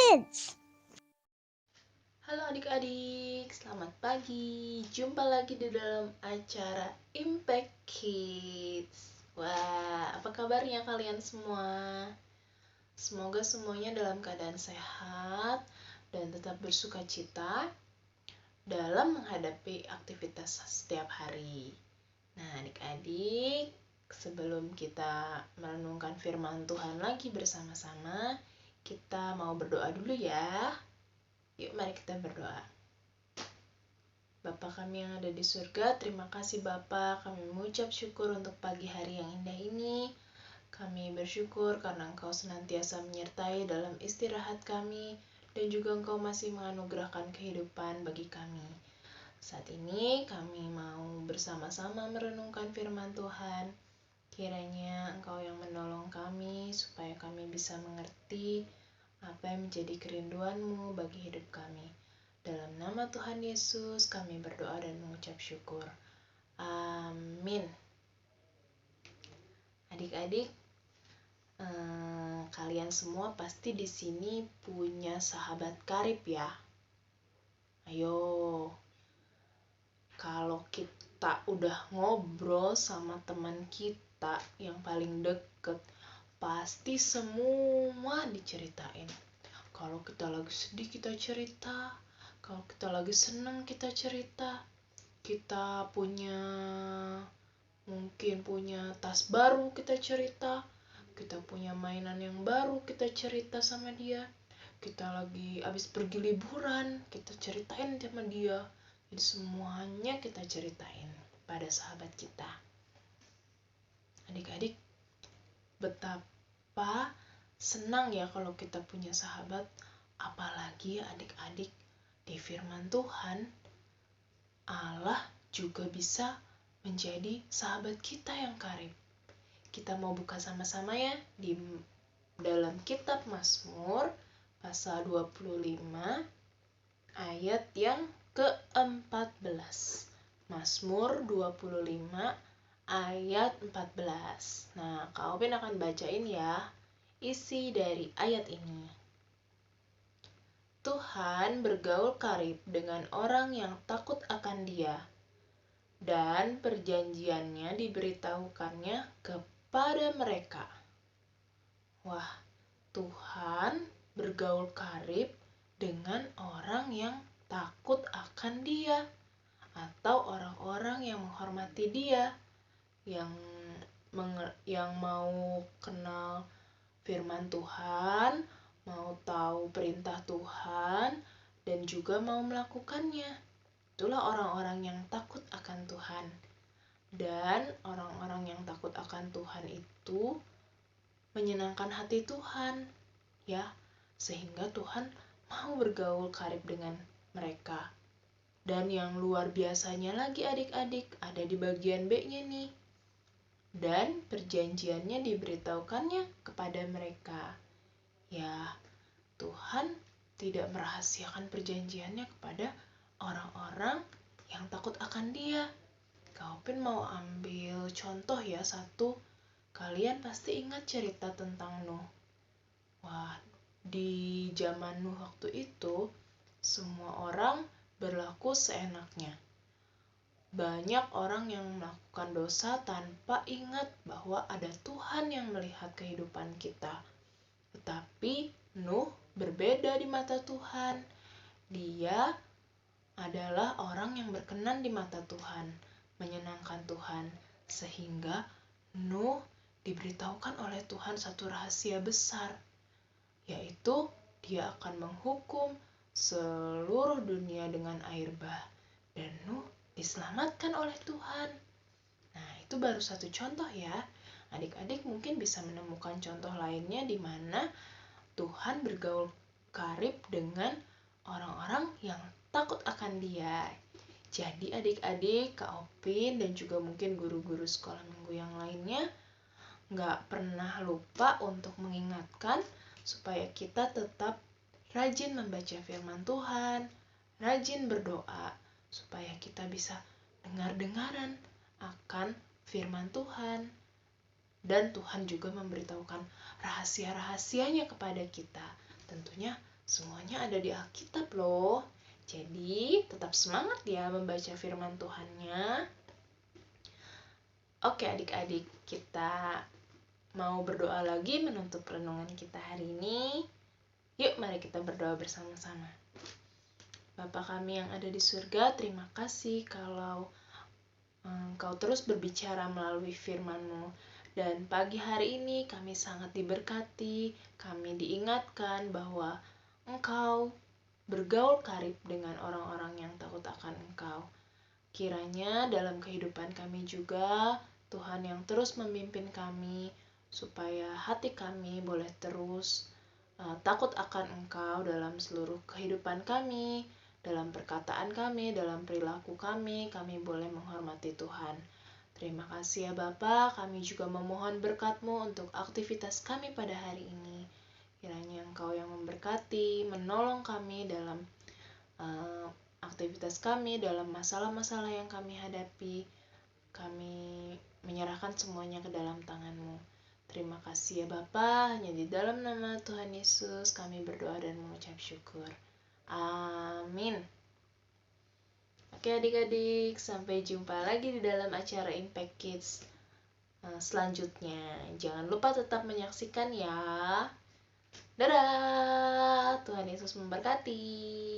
Kids. Halo adik-adik, selamat pagi. Jumpa lagi di dalam acara Impact Kids. Wah, apa kabarnya kalian semua? Semoga semuanya dalam keadaan sehat dan tetap bersuka cita dalam menghadapi aktivitas setiap hari. Nah, adik-adik, sebelum kita merenungkan firman Tuhan lagi bersama-sama, kita mau berdoa dulu ya. Yuk, mari kita berdoa. Bapa kami yang ada di surga, terima kasih Bapa, kami mengucap syukur untuk pagi hari yang indah ini. Kami bersyukur karena Engkau senantiasa menyertai dalam istirahat kami, dan juga Engkau masih menganugerahkan kehidupan bagi kami. Saat ini kami mau bersama-sama merenungkan firman Tuhan. Kiranya Engkau yang menolong kami, supaya kami bisa mengerti apa yang menjadi kerinduan-Mu bagi hidup kami. Dalam nama Tuhan Yesus kami berdoa dan mengucap syukur. Amin. Adik-adik, kalian semua pasti di sini punya sahabat karib ya. Ayo, kalau kita udah ngobrol sama teman kita yang paling deket, pasti semua diceritain. Kalau kita lagi sedih kita cerita, kalau kita lagi senang kita cerita. Kita mungkin punya tas baru kita cerita, kita punya mainan yang baru kita cerita sama dia, kita lagi habis pergi liburan kita ceritain sama dia. Jadi semuanya kita ceritain pada sahabat kita. Adik-adik, betapa senang ya kalau kita punya sahabat. Apalagi adik-adik, di firman Tuhan Allah juga bisa menjadi sahabat kita yang karib. Kita mau buka sama-sama ya di dalam kitab Mazmur pasal 25 ayat yang ke-14. Mazmur 25 ayat 14. Nah, Kak Opin akan bacain ya isi dari ayat ini. Tuhan bergaul karib dengan orang yang takut akan Dia, dan perjanjiannya diberitahukannya kepada mereka. Wah, Tuhan bergaul karib dengan orang yang takut akan Dia, atau orang-orang yang menghormati Dia, yang mau kenal firman Tuhan, mau tahu perintah Tuhan, dan juga mau melakukannya. Itulah orang-orang yang takut akan Tuhan. Dan orang-orang yang takut akan Tuhan itu menyenangkan hati Tuhan, ya, sehingga Tuhan mau bergaul karib dengan mereka. Dan yang luar biasanya lagi adik-adik, ada di bagian B-nya nih. Dan perjanjiannya diberitahukannya kepada mereka. Ya, Tuhan tidak merahasiakan perjanjiannya kepada orang-orang yang takut akan Dia. Kak Opin mau ambil contoh ya satu. Kalian pasti ingat cerita tentang Nuh. Wah, di zaman Nuh waktu itu, semua orang berlaku seenaknya. Banyak orang yang melakukan dosa tanpa ingat bahwa ada Tuhan yang melihat kehidupan kita. Tetapi Nuh berbeda di mata Tuhan. Dia adalah orang yang berkenan di mata Tuhan, menyenangkan Tuhan, sehingga Nuh diberitahukan oleh Tuhan satu rahasia besar, yaitu Dia akan menghukum seluruh dunia dengan air bah, dan Nuh diselamatkan oleh Tuhan. Nah, itu baru satu contoh ya. Adik-adik mungkin bisa menemukan contoh lainnya di mana Tuhan bergaul karib dengan orang-orang yang takut akan Dia. Jadi adik-adik, Kak Opin, dan juga mungkin guru-guru sekolah minggu yang lainnya nggak pernah lupa untuk mengingatkan supaya kita tetap rajin membaca firman Tuhan, rajin berdoa, supaya kita bisa dengar-dengaran akan firman Tuhan. Dan Tuhan juga memberitahukan rahasia-rahasianya kepada kita. Tentunya Semuanya ada di Alkitab loh. Jadi, tetap semangat ya membaca firman Tuhannya. Oke adik-adik, kita mau berdoa lagi menutup renungan kita hari ini. Yuk mari kita berdoa bersama-sama. Bapa kami yang ada di surga, terima kasih kalau Engkau terus berbicara melalui firman-Mu. Dan pagi hari ini kami sangat diberkati, kami diingatkan bahwa Engkau bergaul karib dengan orang-orang yang takut akan Engkau. Kiranya dalam kehidupan kami juga, Tuhan yang terus memimpin kami, supaya hati kami boleh terus takut akan Engkau dalam seluruh kehidupan kami, dalam perkataan kami, dalam perilaku kami boleh menghormati Tuhan. Terima kasih ya Bapa, kami juga memohon berkat-Mu untuk aktivitas kami pada hari ini. Kiranya Engkau yang memberkati, menolong kami dalam aktivitas kami, dalam masalah-masalah yang kami hadapi. Kami menyerahkan semuanya ke dalam tangan-Mu. Terima kasih ya Bapa, hanya di dalam nama Tuhan Yesus kami berdoa dan mengucap syukur. Amin. Oke adik-adik, sampai jumpa lagi di dalam acara Impact Kids selanjutnya. Jangan lupa tetap menyaksikan ya. Dadah, Tuhan Yesus memberkati.